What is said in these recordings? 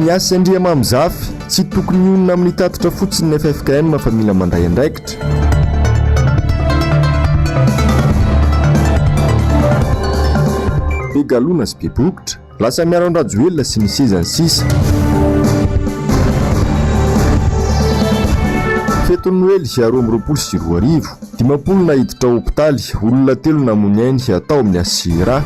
Niasa Andriamamizafy tsy tokony onona amin'ny tatitra fotsiny ny FFKM fa mila mandray andraikitra. Be galona sy be bokotra, lasa miaron-drajoelona sy ny sisa ny sisa. Fetony Noely 2024, 10 nahiditra hôpitaly, olona 3 namony ainy atao amin'ny asira.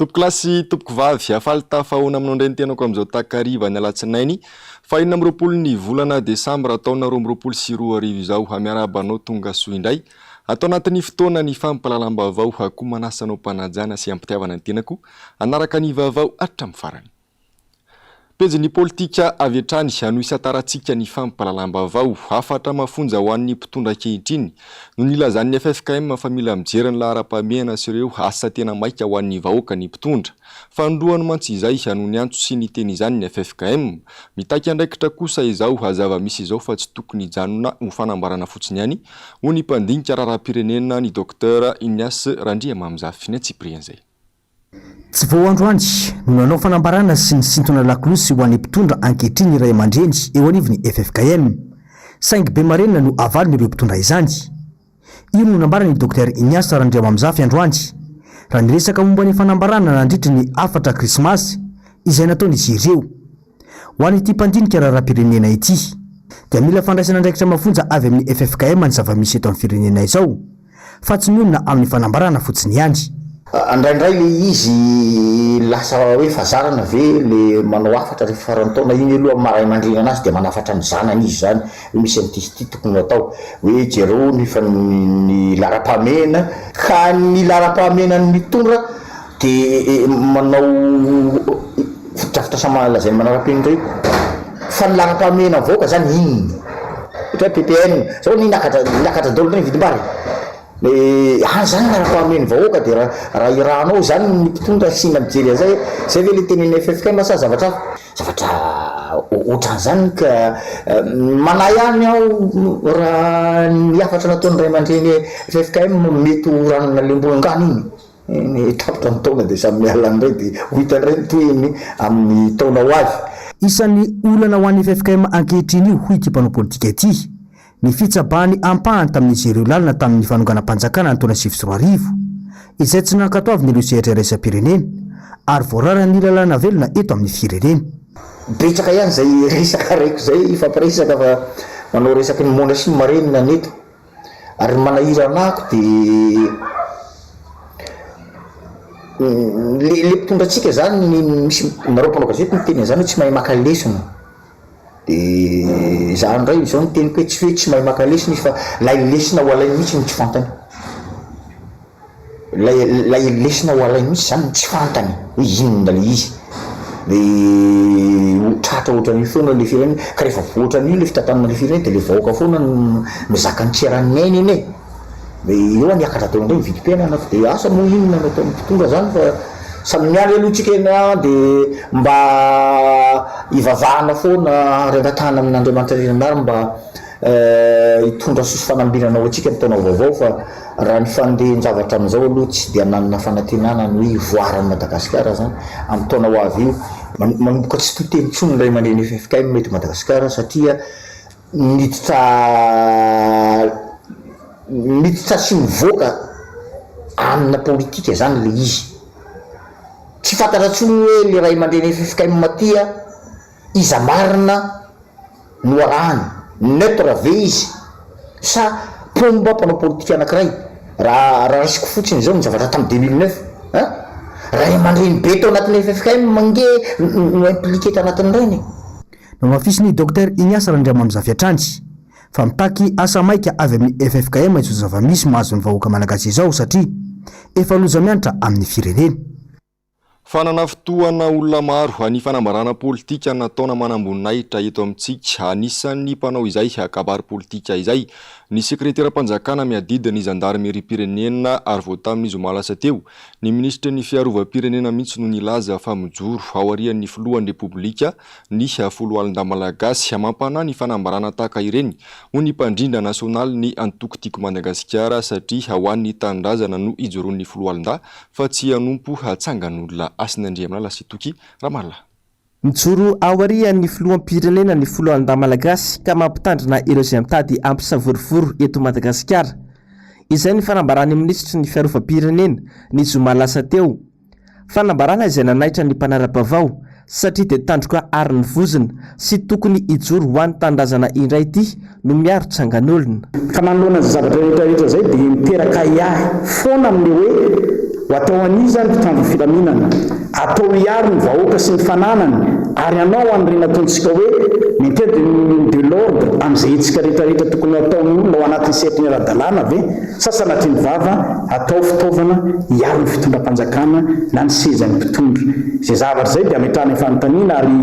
Tompoko klasy, tompoko vavy, afaly tafahoana aminao indray ny tenako amin'izao takariva ny alatsinainy, fa 20 volana Desambra taona 2024 izao, amiarabanao tonga soa indray. Atao anatin'ny fotoana ny fampalalam-baovao akoho manasanao mpanajana sy ampitiavana ny tenako, anaraka ny vaovao hatramin'ny farany. Pejy politika avy hatrany ano isataratsika ny fampalalam-baovao, afatra mafonja ho an'ny mpitondra ankehitriny no nilazan'ny FFKM fa mila mijery ny laharam-pahamehana sy ireo asa tena maika ho an'ny vahoaka ny mpitondra. Fandroany mantsy izay ano ny antso sy ny teny izany ny FFKM, mitaiky andraikitra kosa izao hazava misy izao fa tsy tokony hijanona ho fanambarana fotsiny ihany, ho ny mpandinika raharaham-pirenena ny Dr Ignace Randriamamizafy ny Tsiprian zay. Tsy vao androany no nanao fanambarana sy ny sintona lakolosy ho an'ny mpitondra ankehitriny Ray aman-dreny eo anivon'ny FFKM. Saingy be marenina no avalony ireo mpitondra izany. Io no nambarany Dr Ignace Randriamamizafy androany. Raha niresaka momba ny fanambarana nandritra ny 4 Krismasy izay nataon'izy ireo. Ho an'ity mpandinika raharaham-pirenena ity, dia mila fandraisana andraikitra mafonja avy amin'ny FFKM ny zava-misy eto amin'ny firenena izao, fa tsy nionona amin'ny fanambarana fotsiny ihany. Andraindray le izy lasa hoe fazarana ve le manao afatra rehefa farantaona iny aloha maray mandrina anazy dia manafatra ny zanany izy zany misy an'ity tokony atao hoe jereo ny laram-pahamehana ka ny laram-pahamehana ny mitondra dia manao fotodrafitra samalazany manara-penitra io fa ny laram-pahamehana avoaka zany iny ohatra PPN zao ny nakatra dolo ny vidim-bary zany laram-pahamehana vahoaka dia raha irahanao zany ny mpitondra sy mijery zay ve le teneny FFKM sa zavatra ohatran'izany ka manay ihany aho raha ny afatra nataony Ray aman-dreny FFKM mety ho ranona lemboangany iny tapitra ny taona dia samy miala indray dia hoitandray ny toeny amin'ny taona ho avy. Isan'ny olana ho an'ny FFKM ankehitriny io hoy ity mpanao politika ity, ny fitsabany ampahany tamin'izy ireo lalina tamin'ny fanonganam-panjakana ny taona 2024 izay tsy nankatoavy ny ireo sehatra iraisam-pirenena ary voarara ny lalàna velona eto amin'ny firenena. Betsaka ihany zay resaka raiko zay ifampiresaka fa manao resaky ny mona sy ny marenina neto ary manahira anako dia le mpitondrantsika zany misy nareo mpanao gazety ny teny zany hoe tsy mahay maka lesona. Dia za ndray izao ny teniko hoe tsy hoe tsy mahay maka lesona izy fa lay lesona ho alainy mihitsy ny tsy fantany. Lay lesona ho alainy mihitsy zany ny tsy fantany hoe inona le izy. Dia tratra ohatran'io foana le firenena ka rehefa voatran'io le fitantanana le firenena dia le vahoaka foana mizaka ny tseran'ny ainy iny e. Dia eo niakatra teo indray mividim-piainana dia asa moa inona natao mpitondra zany fa samy mialy alohantsika eny dia mba ivavahana foana rengatana amin'Andriamanitra Renanary mba hitondra soso fanambinana ho antsika ny taona vaovao fa raha ny fandehan-javatra amin'izao aloha tsy dia nanana fanantenana ny hoe voaran'ny Madagasikara zany amin'ny taona ho avy io manomboka tsy toteny intsony Ray aman-dreny FFKM mety Madagasikara satria miditra sy mivoaka amina politika zany le izy. Tsy fantatra tsony hoe le Ray aman-dreny FFKM matia iza marina no arahany neutre ve izy sa pomba mpanao politika anankiray raha raisiko fotsiny zao ny zavatra tamin'ny 2009 Ray aman-dreny be tao anatin'ny FFKM mange no impliqué tanatin'ny reny. No mafisy Dr Ignace Randriamamizafy hatrany fa mitaky asa maika avy amin'ny FFKM izo zava-misy mahazo ny vahoaka malagasy izao satria efa loza mianatra amin'ny firenena. Fanana fotoana olona maro any fanambarana politika nataona manamboninaitra eto amintsika anisan'ny mpanao izay akabary politika izay ny sekretera-panjakana miadidina ny zandarmeri-pirenena ary vao tamin'izo malasa teo ny ministra ny fiarova-pirenena mihitsy no nilaza fa mijoro ao arian'ny filohan'ny repoblika ny foloalinda malagasy mampana ny fanambarana tahaka ireny ho ny mpandrindra nasionaly ny antokotiko Madagasikara satria ho an'ny tandrazana no ijoroan'ny filoalinda fa tsy hanompo hatsangan'olona Asinandria amina Lasitoky Ramallah. Mijoro aorian'ny filoham-pirenena ny filohan-da malagasy ka mampitandrina ireo izay mitady ampisavorivoro eto Madagasikara. Izay ny fanambarany minisitry ny fiarovam-pirenena ny zoma lasa teo. Fanambarana izay nanaitra ny mpanara-bavao satria dia tandroka ary ny vozona sy tokony hijoro ho an'ny tandrazana indray ity no miaro tsangan'olona. Ka manoloana zavatra rehetrarehetra zay dia miteraka iahy foana amin'ny hoe atao an'izany mpitandro filaminana, atao iaro ny vahoaka sy ny fananany, ary anao an'ireny ataontsika hoe mitety de l'ordre amin'izay hetsika rehetrarehetra tokony atao ny olona ao anatin'ny sehatry ny ara-dalàna ve sasana ty ny vava atao fitaovana iaro ny fitondram-panjakana na ny sezan'ny mpitondra. Izay zavatra zay dia ametrahany fanontaniana ary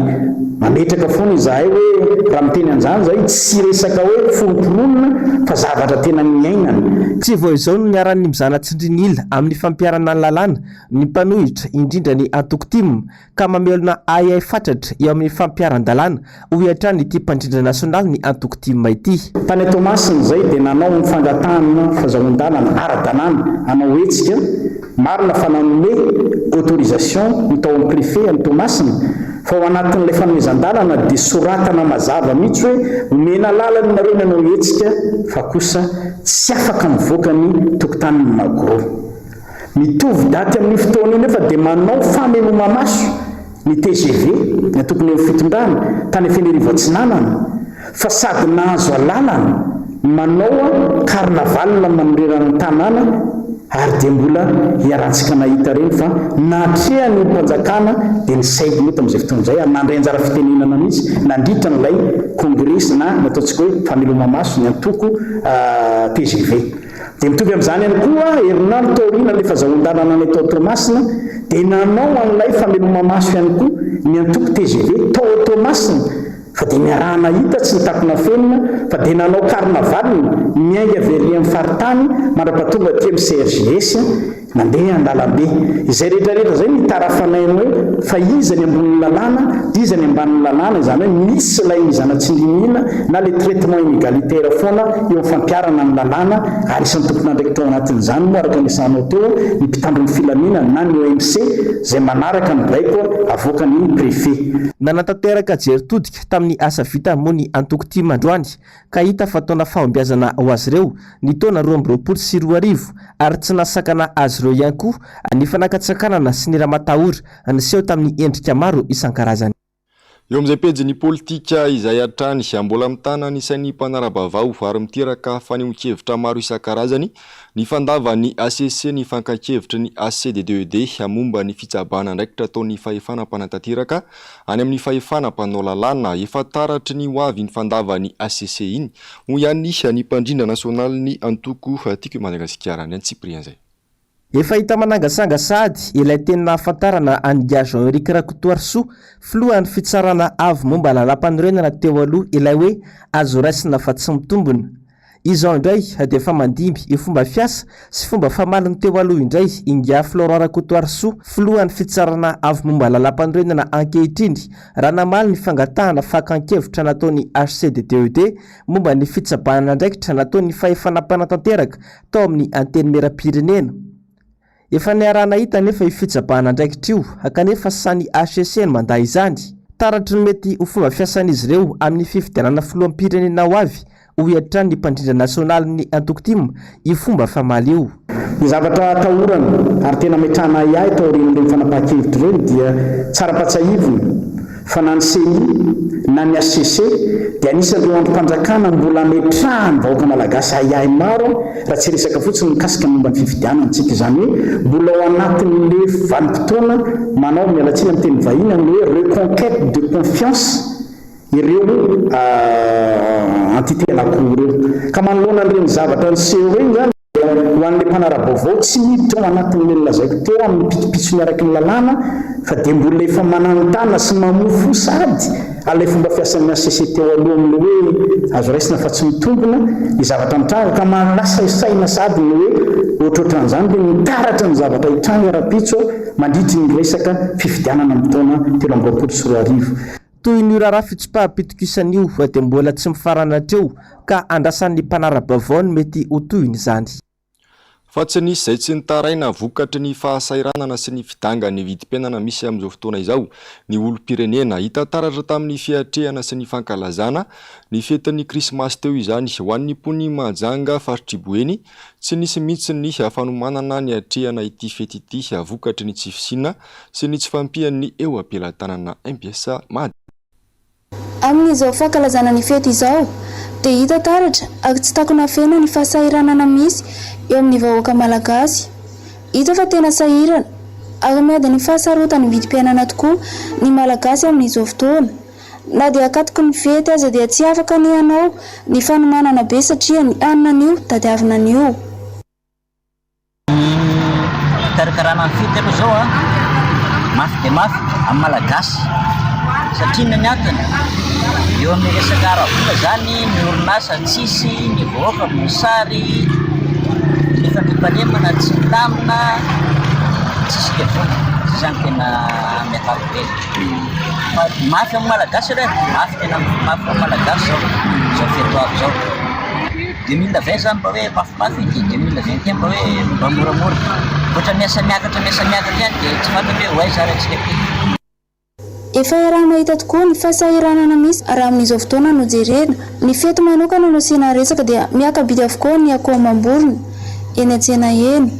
mametraka foana izahay hoe raha miteny an'izany zay tsy resaka hoe forom-pironona fa zavatra tena miainana. Tsy vao izao no niaran'ny mizana tsindrinila amin'ny fampiarana ny lalàna ny mpanohitra indrindra ny Antokotimo ka mamelona ayay fatratra eo amin'ny fampiaran-dalàna ho hiatrany ity mpandrindra nasionaly ny Antokotimo ity. Tany Tomasina zay dia nanao ny fangatahana fahazahon-dalana ara-dalàna anao hetsika marina fa nanome autorisation ny tao amin'ny préfet any Tomasina fa ao anatin'ilay fanomezan-dalana dia soratana mazava mihitsy hoe omena lalany nareo ny anao hetsika fa kosa tsy afaka mivoaka ny tokotanin'ny Magoro. Mitovy daty amin'ny fotoana iny nefa dia manao fameloma maso ny TGV ny tokony eo fitondrana tany Fenerivo Atsinanana fa sady nahazo alalana manao karnavalina manorerana ny tanàna ary dia mbola hiarantsika nahita reny fa nahatrehany mpanjakana dia ny sainy mety amin'izay fotoana izay ary nandray anjara fitenenana mihitsy nandritra n'ilay kongresa na nataontsika hoe fameloma maso ny antoko TGV. Dia mitovy amin'izany ihany koa herinandro taoriana ilay fahazahon-dalana ny tao Tomasina dia nanao an'ilay fameloma maso ihany koa ny antoko TGV tao Tomasina fa dia miarahana hita tsy nitakona fenina fa dia nanao karnavalina miainga very amin'ny faritany mandrapatonga aty amin'ny CRJS mandeha an-dalambe. Izay rehetrarehetra zay nitarafanainy hoe fa iza ny ambonin'ny lalàna iza ny ambanin'ny lalàna, izany hoe misy ilay mizana tsindrimina na le traitement inégalitaire foana eo amin'ny fampiarana ny lalàna ary isan'ny tompona andraikitra ao anatin'izany moa araka ny sanao teo ny mpitandron'ny filaminana na ny OMC izay manaraka ny baiko avoaka ny préfet. Nanatanteraka jeritodika tamin'ny asa vita moa ny Antokotimo androany ka hita fa taona fahombiazana ho azy ireo ny taona 2024 ary tsy nasakana azy ireo ihany koa ny fanakatsakana sy ny raha matahora niseho tamin'ny endrika maro isan-karazany. Eo amin'izay pejy politika izay hatrany sy mbola mitana nisain'ny mpanara-bavao ary miteraka fanehoan-kevitra maro isan-karazany ny fandava ny ACC ny fankakevitra ny ACDDED momba ny fitsabana andraikitra ataon'ny fahefanam-panatanteraka any amin'ny fahefanam-panao lalàna efa taratry ny hoavy ny fandava ny ACC iny ho ihany ny mpandrindra nasionaly ny antoko tiako Madagasikara ny Cyprien zay. Efa hita manangasanga sady ilay tena nahafantarana an'ia Jean-Éric Rakotoarisoa filohan'ny fitsarana avy momba lalam-panorenana teo aloha ilay hoe azo raisina fa tsy mitombona. Izao indray dia efa mandimby io fomba fiasa sy fomba famaliny teo aloha indray ingia Florent Rakotoarisoa filohan'ny fitsarana avy momba lalam-panorenana ankehitriny raha namaly ny fangatahana fakan-kevitra nataon'ny HCDDED momba ny fitsabana andraikitra nataon'ny fahefanam-panatanteraka tao amin'ny anteny meram-pirenena. Efa niarana hita nefa io fitsabana andraikitra io kanefa sany HCC manday izany. Taratry ny mety ho fomba fiasan'izy ireo amin'ny fifidianana filoham-pirenena ho avy ho hiatrany ny mpandrindra nasionaly ny Antokotimo io fomba famaly io. Ny zavatra atahorana ary tena metrahana iahy tao aorian'ireny fanapahan-kevitra ireny dia tsara patsahivona fa na ny CENI na ny ACC dia anisan'ireo androm-panjakana mbola metrahany vahoaka malagasy iahy maro raha tsy resaka fotsiny mikasika momba ny fifidianana antsika, izany hoe mbola ao anatin'le vanim-potoana manao mialatsiny amin'ny teny vahiny amin'ny hoe reconquête de confiance ireo entité anankiroa ireo ka manoloana an'ireny zavatra niseho reny zany ho an'ilay mpanara-baovao tsy miditra ao anatin'ny olona lazaiko teo amin'ny pitipitso miaraky ny lalàna fa dia mbola efa mananotana sy mamofo sady alay fomba fiasan'ny ACC teo aloha amin'le hoe azo raisina fa tsy mitombona ny zavatra mitranga ka manasa saina sady ny hoe ohatrohatran'izany dia mitaratra ny zavatra hitranga ara-pitso mandritry ny resaka fifidianana amin'ny taona 2024. Toy ny raharaha fitsopaha-pitokisan'io dia mbola tsy mifarana hatreo ka andrasan'ny mpanara-bavao ny mety ho toyny izany. fa tsy nisy izay tsy nitaraina vokatry ny fahasairanana sy ny fidanga ny vidim-piainana misy amin'izao fotoana izao. Ny olom-pirenena hita taratra tamin'ny fiatrehana sy ny fankalazana ny fetin'ny krismasy teo izany ho an'ny mpony Mahajanga faritra Iboeny tsy nisy mihitsy ny hafanomanana ny atrehana ity fety ity vokatry ny tsy fisina sy ny tsy fampian'ny eo ampelantanana MBS Mady. Amin'izao fankalazana ny fety izao dia hita taratra ary tsy takona fena ny fahasairanana misy eo amin'ny vahoaka malagasy. Hita fa tena sahirana ary miady ny fahasarotany vidim-piainana tokoa ny malagasy amin'izao fotoana. Na dia akatoko ny fety aza dia tsy afaka ny hanao ny fanomanana be satria ny anina an'io tadiavina an'io. Karakarana ny fety aloha zao mafy dia mafy amin'ny malagasy satria ny antony eo amin'ny resaka ara-bola zany ny orinasa tsisy, ny vahoaka mosary, nefa mipalemana tsy mitamina, tsisy levona, zany tena miakarobe. Mafy amin'ny malagasy re, mafy tena mafy amin'ny malagasy zao feto aby zao. 2020 zany mba hoe mafimafy, 2021 mba hoe mba moramora. Ohatra miasa miakatra ihany dia tsy fantatra hoe hoaiza raha tsy lehibe. Efa iarahana hita tokoa ny fahasahiranana misy raha amin'izao fotoana no jerena. Ny fety manokana no asiana resaka dia miakabidy avokoa ny akoho amam-borona eny an-tsena eny.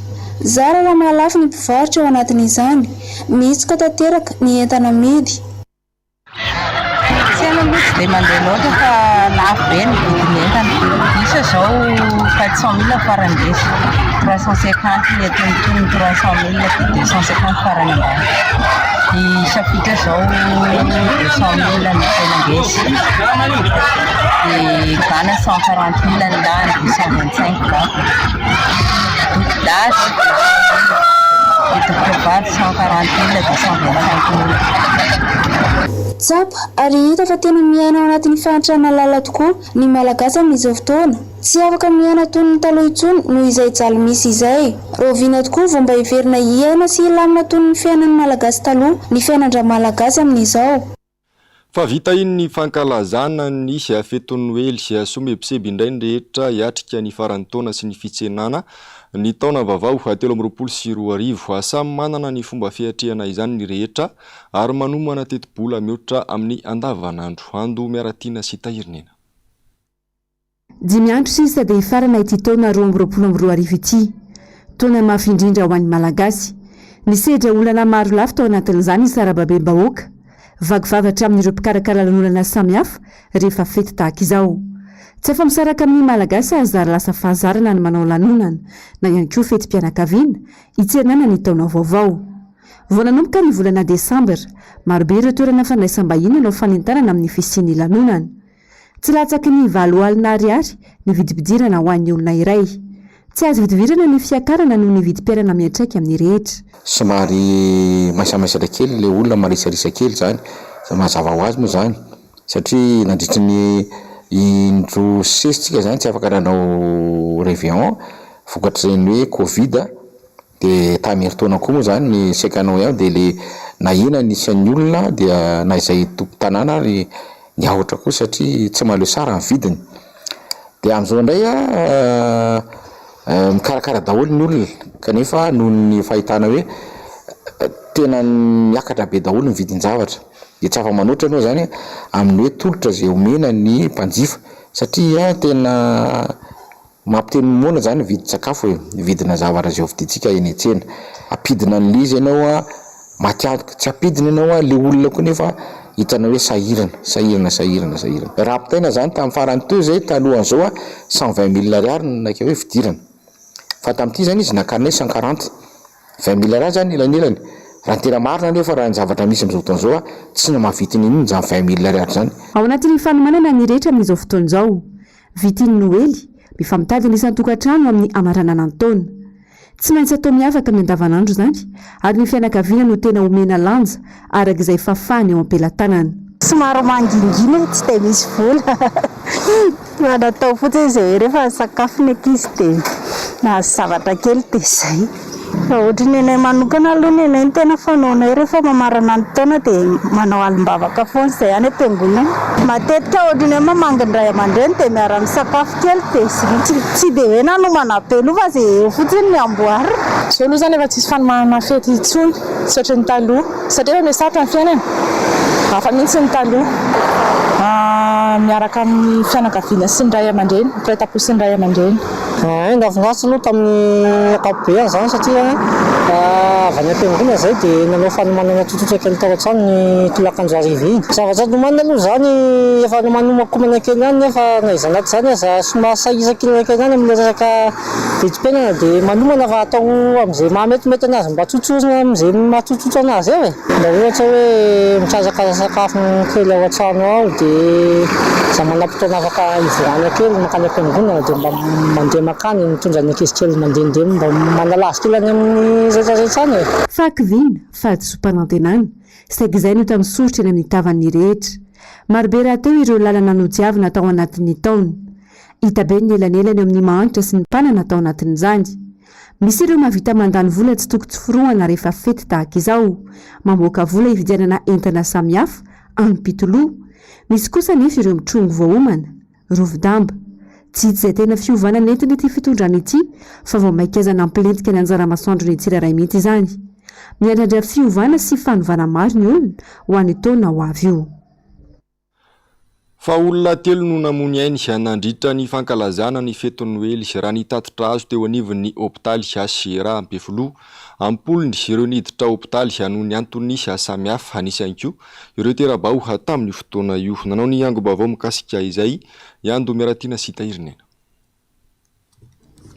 Zara raha mahalafo ny mpivarotra ao anatin'izany, mihitsika tanteraka ny entana amidy. Tsena aloha tsy dia mandeha loatra fa lafo be ny vidiny entana. Isa zao 400 000 farany desy, 350 eton'ny 300 000 250 farany ambany. Ny chapitre zao 200 000 ny tena ngesy, ny gana 140 000 ny lany, 225 ba. Dasy, ny tokotovary 140 000 225 000. Tsapa ary hita fa tena miaina ao anatin'ny fahantrana lala tokoa ny malagasy amin'izao fotoana. Tsy afaka miaina toy ny taloha intsony noho izay jaly misy izay. Roviana tokoa vao mba hiverina hiaina sy hilamina toy ny fiainan'ny malagasy taloha ny fiainandra malagasy amin'izao. Fa vita iny ny fankalazana ny fetony Noely sy somebiseby indray ny rehetra hiatrika ny faran'ny taona sy ny fitsenana ny taona vaovao 2024 samy manana ny fomba fiatrehana izany ny rehetra ary manomana teti-bola mihoatra amin'ny andavanandro. Ando miaratina sy tahirinena. Dimy andro sisa dia hifarana ity taona 2024 ity, taona mafy indrindra ho an'ny malagasy. Ny sedra olana maro lafo tao anatin'izany ny sarababem-bahoaka, vagivavatra amin'ireo mpikarakara lanonana samihafa rehefa fety tahaka izao. Tsy afa misaraka amin'ny malagasy azary lasa fahazarana ny manao lanonana na ihany koa fetim-pianakaviana hitsernana ny taona vaovao. Vao nanomboka ny volana Desambra, marobe ireo toerana fandraisam-bahiny no fanentanana amin'ny fisian'ny lanonana. Tsy latsaky ny 7 alina ariary ny vidim-pidirana ho an'ny olona iray. Tsy azo vidivirana ny fiakarana noho ny vidim-piarana miantraika amin'ny rehetra. Somary maisamaisatra kely ilay olona marisarisa kely zany, mazava ho azy moa zany satria nandritra ny indro sesitsika zany tsy afaka nanao réveillon vokatr'ireny hoe Covid dia tamin'herintaona koa moa zany ny sekanao ihany dia le na ina ny isan'ny olona dia na izay tompo-tanàna ary ny ahotra koa satria tsy mahaleo sara ny vidiny. Dia amin'izao indray mikarakara daholo ny olona kanefa noho ny fahitana hoe tena miakatra be daholo ny vidin-javatra dia tsy afa-manoatra ianao zany amin'ny hoe tolotra izay omena ny mpanjifa satria tena mampiteny mona zany vidin-tsakafo hoe vidina zavatra izay vidintsika eny an-tsena. Apidina ny lizy ianao matiantoka, tsy apidina ianao le olona koa nefa hitanao hoe sahirana. Raha apitaina zany tamin'ny farany teo zay talohan'izao 120 000 ariary nakeo hoe vidirana. Fa tamin'ity zany izy nakarina 140, 20 000 ariary zany ilanilany. Raha tena marina nefa raha ny zavatra misy amin'izao fotoan'izao tsy na mahavitiny inony zany 20 000 ariary zany. Ao anatin'ny fanomanana ny rehetra amin'izao fotoan'izao, vitin'ny Noely mifamitady ny isan-tokantrano amin'ny amaranana ny taona. Tsy maintsy atao miavaka amin'ny andavanandro zany ary ny fianakaviana no tena omena lanja araka izay fafany eo am-pelantanana. Somary mangingina tsy dia misy vola. Manatao fotsiny izay rehefa sakafo ny ankizy dia nahazo zavatra kely dia izay. Ohatra ny anay manokana aloha ny anay ny tena fanaonay rehefa mamarana ny taona dia manao alim-bavaka foana izay any am-piangonana. Matetika ohatra ny hoe mamangin-dray aman-dreny dia miara-misakafo kely dia tsy dia hoe nanomanam-pelo fa izay eo fotsiny ny amboary. Izao aloha zany efa tsisy fanomahana fety intsony satria ny taloha satria efa mihasarotra ny fiainana hafa mihitsy ny taloha miaraka amin'ny fianakaviana sy ny ray aman-dreny mpiray-tampo sy ny ray aman-dreny. Ngafingatsy aloha tamin'ny ankapobeny zany satria avy any am-piangonana zay dia nanao fanomanana tsotsotra kely tao an-trano ny tolakanjo arivo iny. Zavatra nomana aloha zany efa nomanomakomana kely ihany nefa naiza anaty zany aza somary sahiran-kely kely ihany amin'ny resaka vidim-piainana dia manomana fa atao amin'izay mahametimety anazy mba tsotsorina amin'izay mahatsotsotra anazy eo e. Mba ohatra hoe mitrazaka sakafo kely ao an-trano ao dia za manam-potoana afaka ivoahana kely makany am-piangonana dia mba mandeha makany mitondra ny ankizy kely mandehandeha mba manalazy kely any amin'ny rehetrarehetra any e. Fakiviana fahadisom-panantenana saika izay no hita misoritra eny amin'ny tavan'ny rehetra. Marobe rahateo ireo lalana nodiavina tao anatin'ny taona. Hita be ny elanelany amin'ny mahantra sy ny mpanana tao anatin'izany. Misy ireo mahavita mandany vola tsy tokony tsoforoana rehefa fety tahaka izao, mamoaka vola hividianana entana samihafa ampitoloha. Misy kosa nefa ireo mitrongo voaomana, rovidamba. Tsy hita izay tena fiovana nentina ity fitondrana ity fa vao maikazana ampilentika ny anjara masoandro ny tsirairay mihitsy izany. Miandrandra fiovana sy fanovana maro ny olona ho an'ny taona ho avy io. Fa olona telo no namony ainy nandritra ny fankalazana ny fety Noely raha nitatitra azo teo anivon'ny hôpitaly Asera Ampefoloha. Ampolony ireo niditra hôpitaly noho ny antony samihafa anisany koa ireo tera-baoha tamin'ny fotoana io. Nanao ny ango-baovao mikasika izay Iando Miaratina sy Tahirina.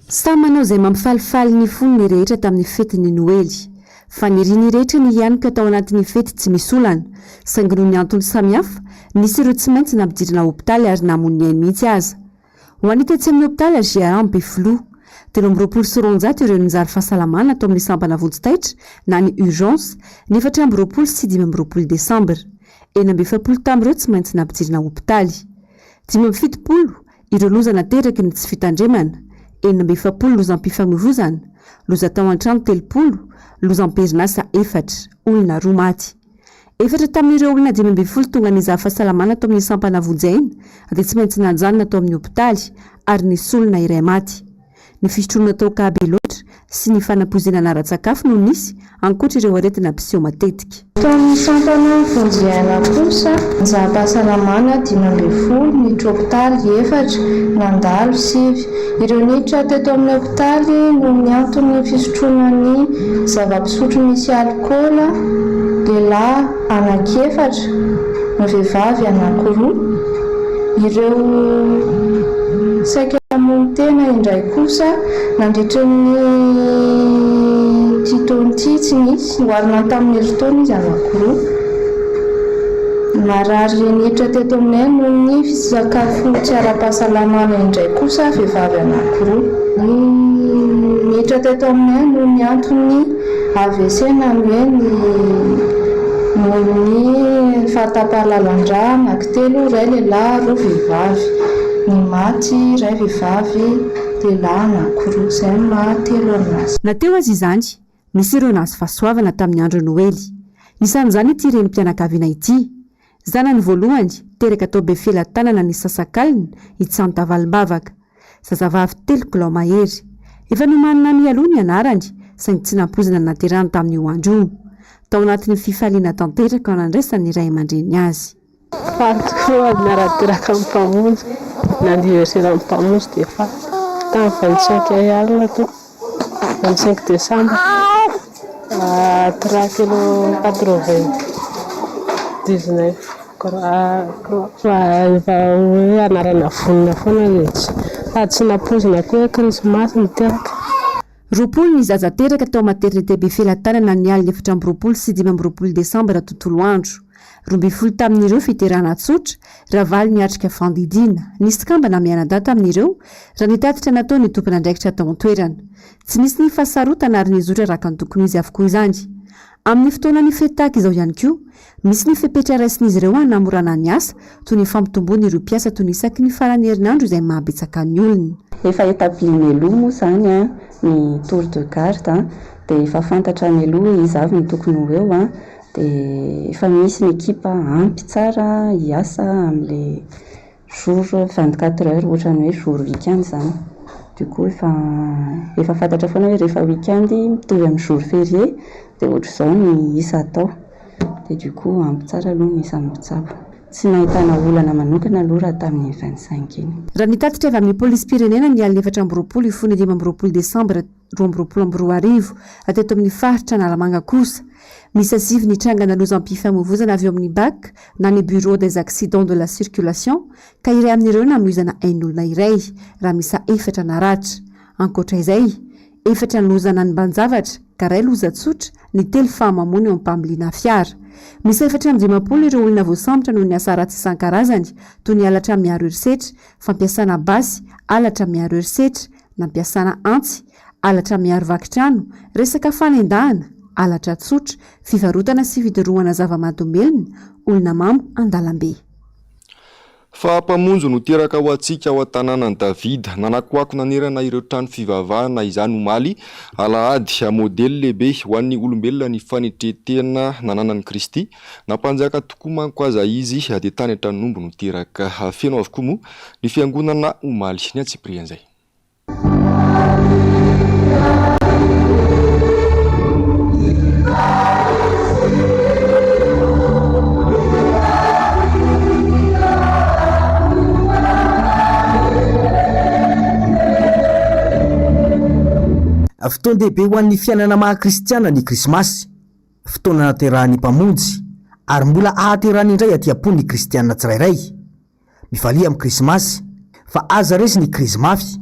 Samy manao izay mampifalifaly ny fony ny rehetra tamin'ny fetin'ny Noely. Fa ny ry ny rehetra ny hianika tao anatin'ny fety tsy misy olana, saingy noho ny antony samihafa nisy ireo tsy maintsy nampidirana hôpitaly ary namony ainy mihitsy aza. Ho an'ny tetsy amin'ny hôpitaly Asera Ampefoloha, 320 ireo nijary fahasalamana tao amin'ny sampana votsitaitra na ny urgence, 420 sy 520 Desambra. 7 tamin'ireo tsy maintsy nampidirana hôpitaly. 570 ireo loza nateraky ny tsy fitandremana, 7 lozam-pifamoivoizana, loza tao an-trano 30, lozam-perinasa 4, olona 2 maty. 4 tamin'ireo olona 5 tonga nizary fahasalamana tao amin'ny sampana vojaina dia tsy maintsy nanjanona tao amin'ny hôpitaly ary nisy olona iray maty. Ny fisotroana tao kabe loatra sy ny fanampoizinana ara-tsakafo no nisy ankoatra ireo aretina mpiseho matetika. Tao amin'ny sampana vonjaina kosa nizary fahasalamana 5 niditra hôpitaly 4 nandalo 5. Ireo niditra teto amin'ny hôpitaly no ny antony fisotroana ny zava-pisotro misy alkôla lehilahy anaky 4 no vehivavy anaky 2. Ireo saika mony tena indray kosa nandritra ny titony tsy nisy hoarina tamin'ny heritaona izy anaky 2. Marary niditra teto aminay no ny fisakafo tsy ara-pahasalamana indray kosa vehivavy anaky 2. Niditra teto aminay no ny antony AVC na hoe ny fahatapahan-lalandrà anaky 3, ray lehilahy 2 vehivavy. Ny maty ray vehivavy lehilahy anaky 2 izay maty azy. Nateo azy izany, misy ireo nahazo fahasoavana tamin'ny andro Noely. Isan'izany ity renim-pianakaviana ity. Zanany voalohany teraka tao Befelantanana ny Sasakalina Itsanta Valim-bavaka. Zazavavy 3 kilao mahery. Efa nomanina mialoha ny anarany saingy tsy nampozina naterana tamin'io andro io. Tao anatin'ny fifaliana tanteraka ao nandraisany iray aman-dreny azy. Fatiko narateraka amin'ny mpamonjy, nandiversera amin'ny mpamonjy dia faty. Tamin'ny 25 alina to 25 Desambra 3 kilo 99 efa hoe anarana vonina foana rehetra sady tsy nampozina koa krismasy niteraka. 20 ny zaza teraka tao maternité Befelantanana ny alina 420 sy 520 Desambra tontolo andro. 12 tamin'ireo fiterana tsotra raha valy niatrika fandidiana. Nisy kambana mianadata amin'ireo raha nitatitra natao ny tompona andraikitra tao an-toerana. Tsy nisy ny fahasarotana ary nizotra raka ny tokony izy avokoa izany. Amin'ny fotoanany fety tahaka izao ihany koa, misy ny fepetra raisin'izy ireo hanamorana ny asa toy ny fampitombony ireo mpiasa toy ny isaky ny farany herinandro izay mahabetsaka ny olona. Efa établi ny aloha moa zany ny tour de garde dia efa fantatra ny aloha izy avy ny tokony ho eo dia efa misy ny ekipa ampy tsara hiasa amin'ilay jour 24 heures ohatrany hoe jour weekend zany. Du coup efa fantatra foana hoe rehefa weekend mitovy amin'ny jour férié dia ohatr'izao ny isa atao. Dia du coup ampy tsara aloha ny isan'ny mpitsabo. Tsy nahitana olana manokana aloha raha tamin'ny 25 iny. Raha nitatitra avy amin'ny polisy-pirenena ny alina 4 ifony 15 desambra 2024 ateto amin'ny faritra Analamanga kosa. Misy asivy nitrangana lozam-pifamoivoizana avy eo amin'ny BAC na ny bureau des accidents de la circulation ka iray amin'ireo namoizana ain'olona iray raha misa 4 naratra. Ankoatra izay, 4 nilozana ny mbanjavatra ka 2 loza-tsotra ny 3 fahamamony eo am-pamiliana fiara. Misy 450 ireo olona voasambotra noho ny asa ratsy isan-karazany toy ny alatra miaro herisetra, fampiasana basy, alatra miaro herisetra, nampiasana antsy, alatra miaro vakitrano, resaka fanendahana, alatra tsotra, fivarotana sy fidiroana zava-mahadomelina, olona mamo an-dalambe. Fahampamonjo no teraka ho antsika ao an-tanànan David nanakoako nanerana ireo trano fivavahana izany omaly alahady modely lehibe ho an'ny olombelona ny fanetretena nananan'i Kristy nampanjaka tokoa manko aza izy dia tany an-tranombo no teraka feno avokoa moa ny fiangonana omaly ny Antsiprian'izay. Fotoan-dehibe ho an'ny fiainana maha-kristiana ny krismasy, fotoana naterahany mpamonjy ary mbola ahaterahany indray aty-po ny kristiana tsirairay. Mifalia amin'ny krismasy fa aza resy ny krizy mafy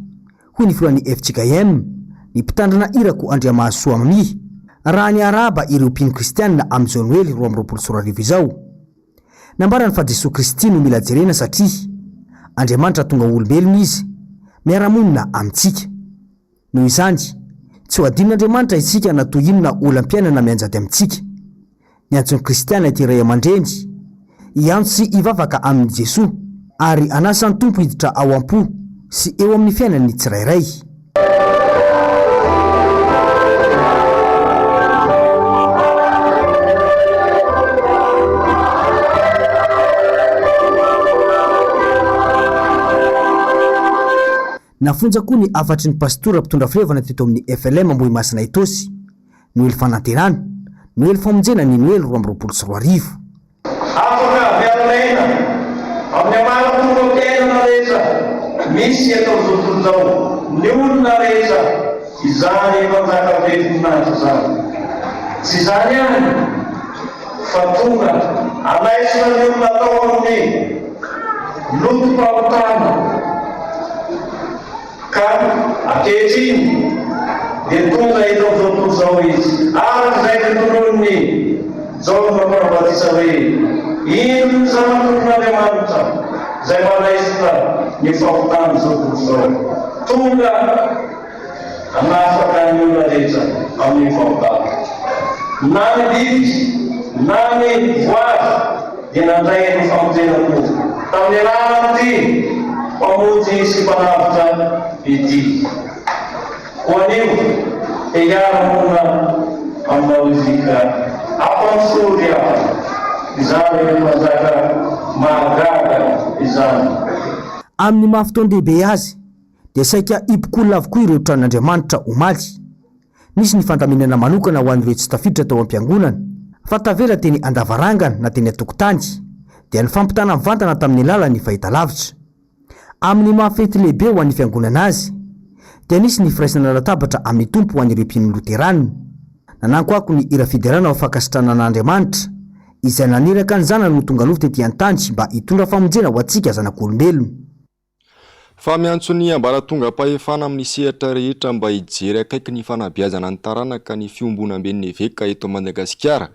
hoy ny filohan'ny FJKM ny mpitandrana irako Andriamasoa Mami raha ny araba ireo mpino kristiana amin'izao Noely 2024 izao. Nambarany fa Jesosy Kristy no mila jerena satria Andriamanitra tonga olombelona izy miara-monina amintsika. Noho izany tsy ho adin'Andriamanitra isika na toy inona olam-piainana mianjady amintsika. Ny antony kristiana ity iray aman-dreny iantso sy ivavaka amin'ny Jesosy ary anasan'ny tompo hiditra ao am-po sy eo amin'ny fiainan'ny tsirairay. Nafonja koa ny afatry ny pastora mpitondra flevana teto amin'ny FLM Ambohimasina Itosy, Noely fanantenana, Noely famonjena ny Noely 2024. Afaka miaraina amin'ny amara-tonga-piainana rehetra misy atao tontolo zao ny olona rehetra izany mpanjaka be voninahitra zany. Tsy izany ihany fa tonga anaisina ny olona atao amin'ny lotom-pahotana ka akehitriny dia tonga eto amin'izao tontolo zao izy arak'izay tontolon'ny zao mamparabatisa hoe ino ny zanak'Andriamanitra izay manaisina ny fahotana zao tontolo zao. Tonga anafaka ny olona rehetra amin'ny fahotana na ny biby na ny voavy dia nandray ny famonjenako tamin'ny rahan'ity pamonjy sy mpanavitra ity. Ho anio dia hiara-mona aminao izika ampansody aho izany ny mpanjaka mahagaga izany. Amin'ny mahafotoan-dehibe azy dia saika ipokolona avokoa ireo tranon'Andriamanitra omaly. Nisy ny fandaminana manokana ho an'ireo tsy tafiditra tao am-piangonana fa tavela teny andavarangana na teny atokotany dia ny fampitana mivantana tamin'ny lalan'ny fahitalavitra. Amin'ny mahafety lehibe ho an'ny fiangonana azy dia nisy ny firaisana latabatra amin'ny tompo ho an'ireo mpino loterana. Nanankoako ny hira fiderana ho fankasitranan'Andriamanitra izay naneraka ny zanany ho tonga lova tetỳ an-tany mba hitondra famonjena ho antsika zanak'olombelona. Fa miantso ny ambaratonga-pahefana amin'ny sehatra rehetra mba hijery akaiky ny fanabeazana ny taranaka ny fiombonam-ben'ny eveka eto Madagasikara.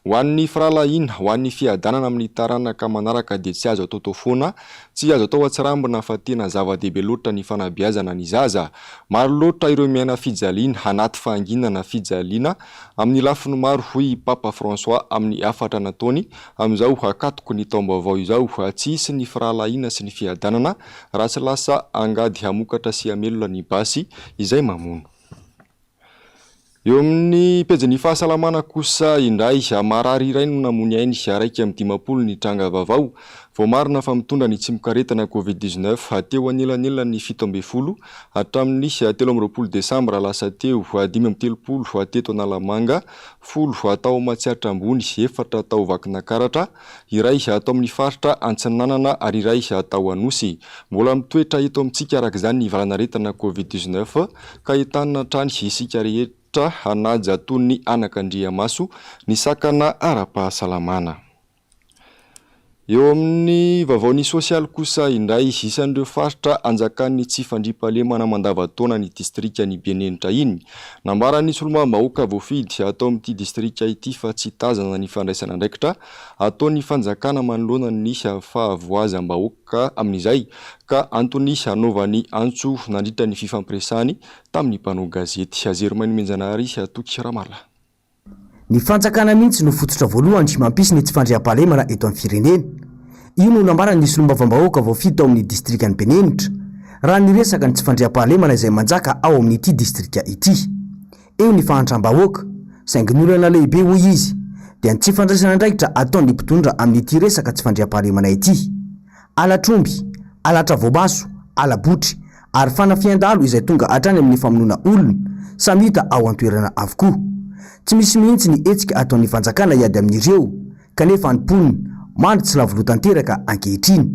Ho an'ny firalahiana, ho an'ny fiadanana amin'ny taranaka manaraka dia tsy azo atao foana, tsy azo atao atsirambina fa tena zava-dehibe loatra ny fanabeazana ny zaza. Maro loatra ireo miaina fijaliana anaty fahanginana fijaliana amin'ny lafiny maro hoy Papa François amin'ny 4 taony amin'izao hakatoko ny taom-baovao izao tsy hisy ny firalahiana sy ny fiadanana raha tsy lasa angady hamokatra sy hamelona ny basy izay mamono. Eo amin'ny pejin'ny fahasalamana kosa indray marary iray no namony ainy araiky amin'ny 50 ny tranga vaovao vao marina fa mitondra ny tsimikaretana Covid-19 teo anelanelana ny 17 hatramin'ny 13 Desambra lasa teo 5 teto Analamanga 10 tao Matsiatra Ambony 4 tao Vakinakaratra iray atao amin'ny faritra Antsinanana ary iray tao Anosy. Mbola mitoetra eto amintsika araka izany ny valanaretana Covid-19 ka ahitana trany isika rehetra hanaja toy ny Anakandriamaso ny sakana ara-pahasalamana. Eo amin'ny vavaony sosialy kosa indray isan'ireo faritra anjakan'ny tsy fandriampahalemana mandavataona ny distrika ny Benenitra iny. Nambaran'ny solombavambahoaka voafidy atao amin'ity distrika ity fa tsy tazana ny fandraisana andraikitra ataon'ny fanjakana manoloana ny fahavoazam-bahoaka amin'izay ka antony hanaovany antso nandritra ny fifampiresany tamin'ny mpanao gazety. Azery Manimenjanahary Toky Ramala. Ny fanjakana mihitsy no fototra voalohany mampisy ny tsy fandriam-pahalemana eto amin'ny firenena. Io no nambarany ny solombavambahoaka voafidy tao amin'ny distrikany Benenitra raha niresaka ny tsy fandriam-pahalemana izay manjaka ao amin'ity distrika ity. Eo ny fahantram-bahoaka saingy ny olana lehibe hoy izy dia ny tsy fandraisana andraikitra ataon'ny mpitondra amin'ity resaka tsy fandriam-pahalemana ity. Alatromby, alatra voabaso, alabotry ary fanafiandalo izay tonga hatrany amin'ny famonoana olona samy hita ao an-toerana avokoa. Tsy misy mihitsy ny etsika ataon'ny fanjakana iady amin'ireo kanefa anymponiny mandry tsy lavolo tanteraka ankehitriny.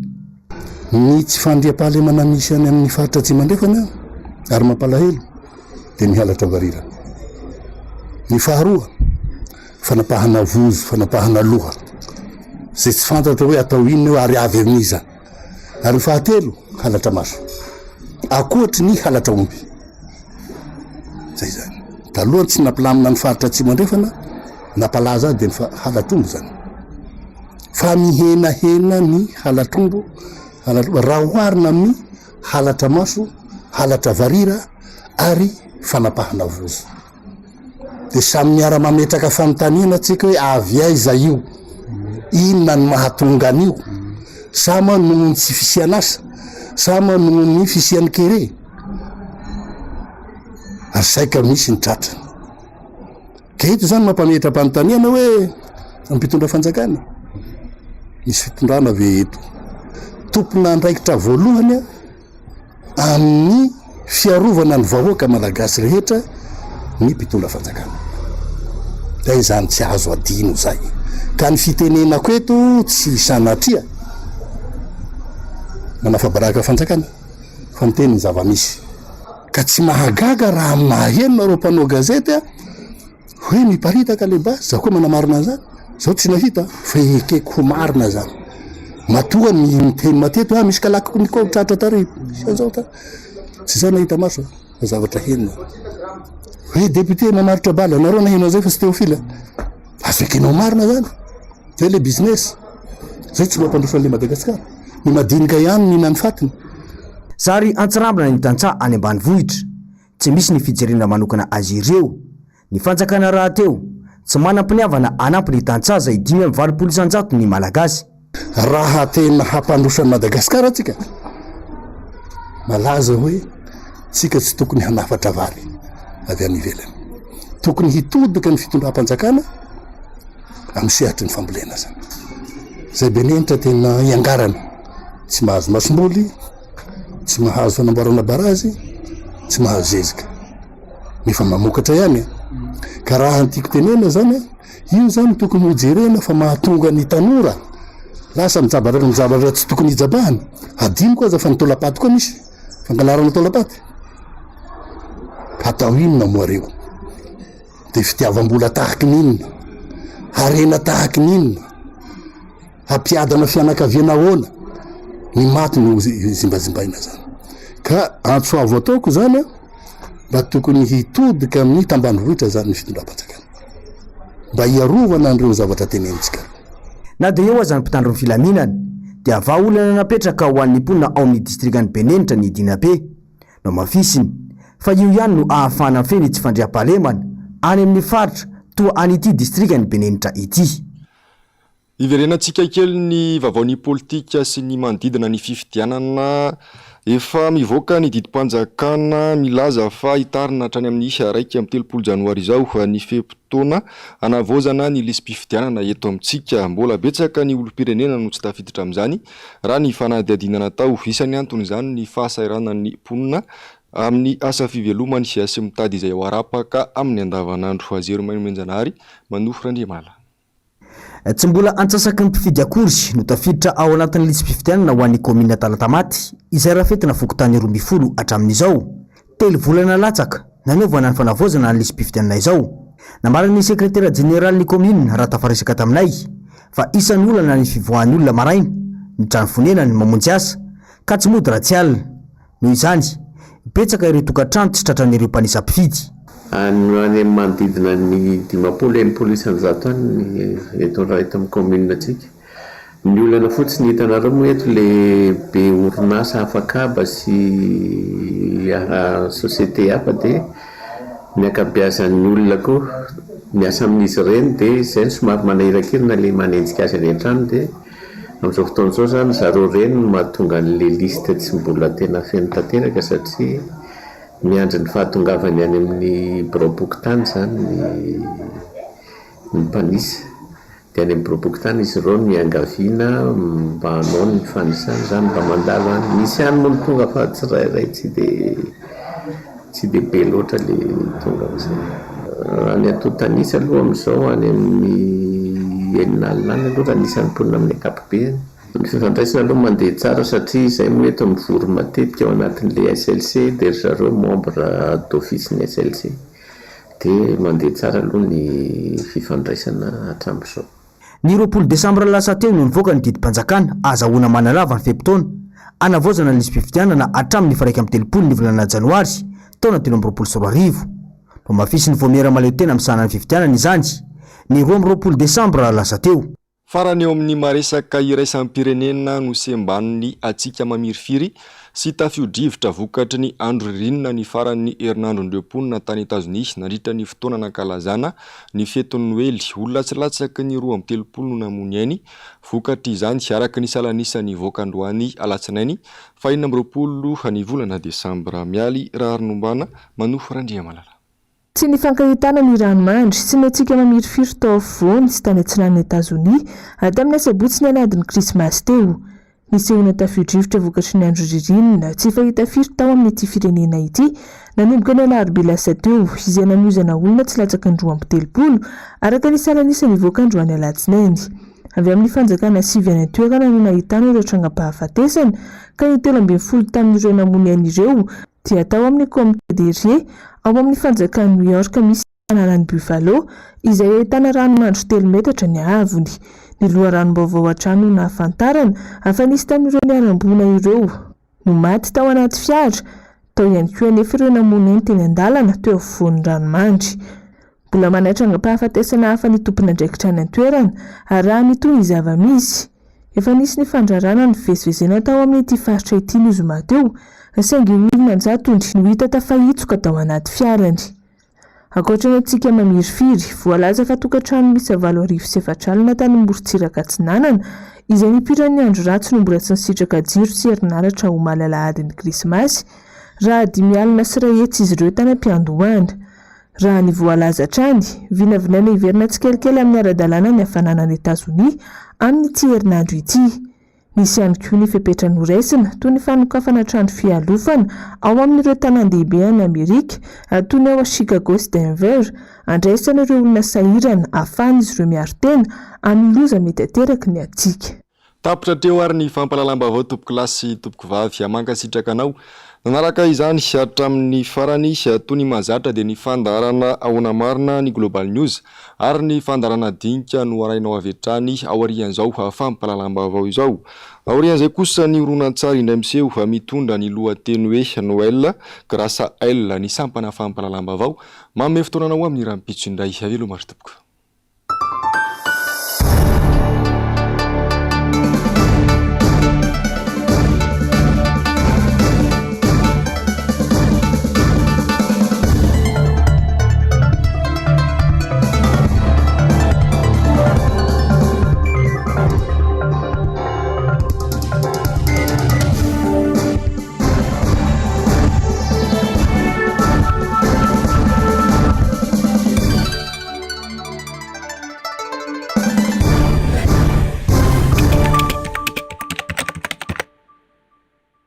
Ny tsy fandriam-pahalemana misy any amin'ny faritra tsy mandrefana ary mampalahelo dia ny halatra varirana. Ny faharoa fanapahana vozo, fanapahana loha zay tsy fantatra hoe atao inona eo ary avy amin'izany. Ary ny fahatelo halatra maso akoatry ny halatra omby. Zay zany. Taloha tsy nampilamina ny faritra tsy mandrefana nampalaza dia ny halatrombo zany. Fa mihenahena ny halatrombo raha oharina amin'ny halatra maso, halatra varira ary fanapahana vozo. Dia samy miara mametraka fanontaniana tsika hoe avy aiza io, inona ny mahatonga an'io, sa manongo ny tsy fisian'asa, sa manongo ny fisian'ny kere. Ary saika misy ny tratrany. Ka eto zany mampametra mpanontaniana hoe mpitondra fanjakana misy fitondrana ve eto. Tompona andraikitra voalohany amin'ny fiarovana ny vahoaka malagasy rehetra ny mpitondra fanjakana. Dia izany tsy azo adino zay. Ka ny fitenenako eto tsy sanatria manafabaraka fanjakana fa miteny ny zava-misy. Ka tsy mahagaga raha maheno nareo mpanao gazety hoe miparitaka le basy za koa manamarina zany zao tsy nahita fa ekeko ho marina zany. Matoa miteny mateto misy kalakiko niko tratra tary zao ta tsy zao nahita maso fa zavatra henona hoe député mamaritra bala nareo naheno zay fa tsy Théophile azo ekenao marina zany zay le business zay tsy mampandrosa le Madagasikara ny madinika ihany nina ny fatiny. Sary antsirambina ny tantsaha any ambanivohitra tsy misy ny fijerena manokana azy ireo. Ny fanjakana raha teo tsy manam-piniavana anampy ny tantsaha zay 5.20 isanjato ny malagasy. Raha tena hampandrosan'ny Madagasikara tsika malaza hoe tsika tsy tokony hanafatra vary avy amin'ny ivelany. Tokony hitodika ny fitondram-panjakana amin'ny sehatry ny fambolena zany. Zay Benenitra tena iangarana tsy mahazo masomboly, tsy mahazo fanamboarana barazy, tsy mahazo zezika nefa mamokatra ihany. Ka raha antiako tenena zany io zany tokony hojerena fa mahatonga ny tanora lasa mijabatra tsy tokony hijabahany. Adino koa aza fa nitolapaty koa misy fangalarana tolapaty. Atao inona moa reo? Dia fitiavam-bola tahaky ninona, harena tahaky ninona, hampiadana fianakaviana ahoana ny maty no zimbazimbaina zany. ka antsoavo ataoko zany a mba tokony hitodika amin'ny tambanivohitra zany ny fitondram-patsakana mba hiarovana an'ireo zavatra tenenitsika. Na dia eo azany mpitandro ny filaminana dia ava olana napetraka ho an'ny mponina ao amin'ny distrikany Benenitra ny Dinabe no mafisiny fa io ihany no ahafahana feny tsy fandriam-pahalemana any amin'ny faritra toa an'ity distrikany Benenitra ity. Iverenantsika kely ny vavaony politika sy ny manodidina ny fifidianana efa mivoaka ny didim-panjakana milaza fa hitarina hatrany amin'ny isa 1 janoary izao ny fehim-potoana anavozana ny lisam-pifidianana eto amintsika. Mbola betsaka ny olom-pirenena no tsy tafiditra amin'izany raha ny fanadihadiana tao. Isany antony izany ny fahasahiranan'ny mponina amin'ny asa fivelomany sy asa mitady izay ho arapaka amin'ny andavanandro. Azero Mainomenjanahary manofo Randriamala. Tsy mbola antsasaky ny mpifidy akory no tafiditra ao anatin'ny lisam-pifidianana ho an'ny komina Talatamaty izay rafetina fokotany 12 hatramin'izao. 3 volana latsaka nanaovana ny fanavozana ny lisam-pifidianana izao. Namarany sekretera jeneraly ny komina raha tafaresaka taminay fa isan'ny olana ny fivoahan'ny olona maraina ny trano fonena ny mamonjy asa ka tsy mody ratsy alina. Noho izany betsaka ireo tokantrano tsy tratran'ireo mpanisa mpifidy. Any amin'ny manodidina ny 500 isanjato any eto raha eto amin'ny commune atsika. Ny olana fotsiny hitanareo moa eto le be orinasa afakaba sy société hafa dia ny ankabeazan'ny olona koa miasa amin'izy ireny dia izay somary manahirankirina le manenjika azy any an-trano dia amin'izao fotoana izao zany zareo ireny no mahatonga an'le lista tsy mbola tena feno tanteraka satria miandry ny fahatongavany any amin'ny bureau-pokotany zany ny mpanisa dia any amin'ny bureau-pokotany izy ireo miangaviana mba hanao ny fanisany zany mba mandalo any. Misy any moa ny tonga fa tsirairay tsy dia be loatra le tonga amin'izay. Any Antotanisa aloha amin'izao any amin'ny Eninalina aloha raha nisan'ny mponina amin'ny ankapobeny. Ny fifandraisana aloha mandeha tsara satria izay moa eto mivory matetika ao anatin'le SLC dia zareo membre d'office ny SLC dia mandeha tsara aloha ny fifandraisana hatramin'izao. Ny 20 Desambra lasa teo no nivoaka ny didim-panjakana azahoana manalava ny fehim-potoana anavozana ny lisam-pifidianana hatramin'ny 1 ny volana Janoary taona 2024. No mafisy ny voamiera maleo tena amin'ny sahanan'ny fifidianana izany ny 20 Desambra lasa teo. Farany eo amin'ny maresaka iraisampirenena no semban'ny atsika mamirifiry sy tafio-drivotra vokatry ny andro ririnina ny faran'ny herinandron'ireo mponina tany Etazonia nandritra ny fotoana nankalazana ny fetin'ny Noely. Olona tsy latsaky ny 13 no namony ainy vokatry izany araka ny salanisany voakandroany alatsinainy 20 ny volana Desambra. Mialy raha Arinombana manofo Randriamalala. Tsy ny fankahitana ny ranomandry sy ny atsika mamirifiry tao afovoany sy tany antsinan'ny Etazonia tamin'ny sabotsy ny aladin'ny krismasy teo. Nisehona tafio-drivotra vokatry ny andro ririnina tsy fahita firy tao amin'ity firenena ity nanomboka ny alarobia lasa teo izay namozana olona tsy latsaky ny 13 araka ny salanisany voakandroany alatsinainy. Avy amin'ny fanjakana 9 any toerana no nahitana ireo trangam-pahafatesana ka ny 12 tamin'ireo namony an'ireo dia tao amin'ny comité de Rie ao amin'ny fanjakana New York misy tanànan'ny Buffalo izay ahitana ranomandry 3 metatra ny avony. Ny loharanom-baovao an-trano no nahafantarana afa nisy tamin'ireo niarambona ireo no maty tao anaty fiara tao ihany koa anefa ireo namony eny teny an-dalana teo afovoan'ny ranomandry. Mbola manatrangam-pahafatesana hafa ny tompona andraikitra any an-toerana ary raha mitoy ny zava-misy efa nisy ny fandrarana ny fivezivezena tao amin'ity faritra ity ny zoma teo saingy olona njatony no hita tafahitsoka tao anaty fiarany. Ankoatra ny atsika mamirifiry voalaza fa tokantrano misy 7 alina tany Morotsiraka Atsinanana izay nipiran'ny andro ratsy no mbola tsy nisitraka jiro sy herinaratra ho malalahadin'ny krismasy raha 5 alina sy 1 hetsy izy ireo tany am-piandohana. Raha ny voalaza trany vinavinaina hiverina tsikelikely amin'ny ara-dalàna ny hafananan'ny Etazonia amin'ny ity herinandro ity. Nisy ihany koa ny fepetra noraisina toy ny fanokafana trano fialofana ao amin'ireo tanan-dehibe any Amerika toy ny ao a Chicago sy Denver andraisana ireo olona sahirana ahafahana izy ireo miaro tena amin'ny loza mety ateraky ny atsika. Tapitra teo ary ny fampalalam-baovao tompoko lahy sy tompoko vavy amankasitraka anao Nanaraka izany hatramin'ny farany tony mazatra dia ny fandarana ahoana marina ny Global News ary ny fandarana dinika no arainao avy hatrany aorian'izao fampahalalam-baovao izao. Aorian'izay kosa ny horonan-tsary indray miseho fa mitondra ny lohateny hoe Noël grâce à elle ny sampana fampahalalam-baovao. Manome fotoana anao amin'ny rahampitso indray avelo maro tompoko.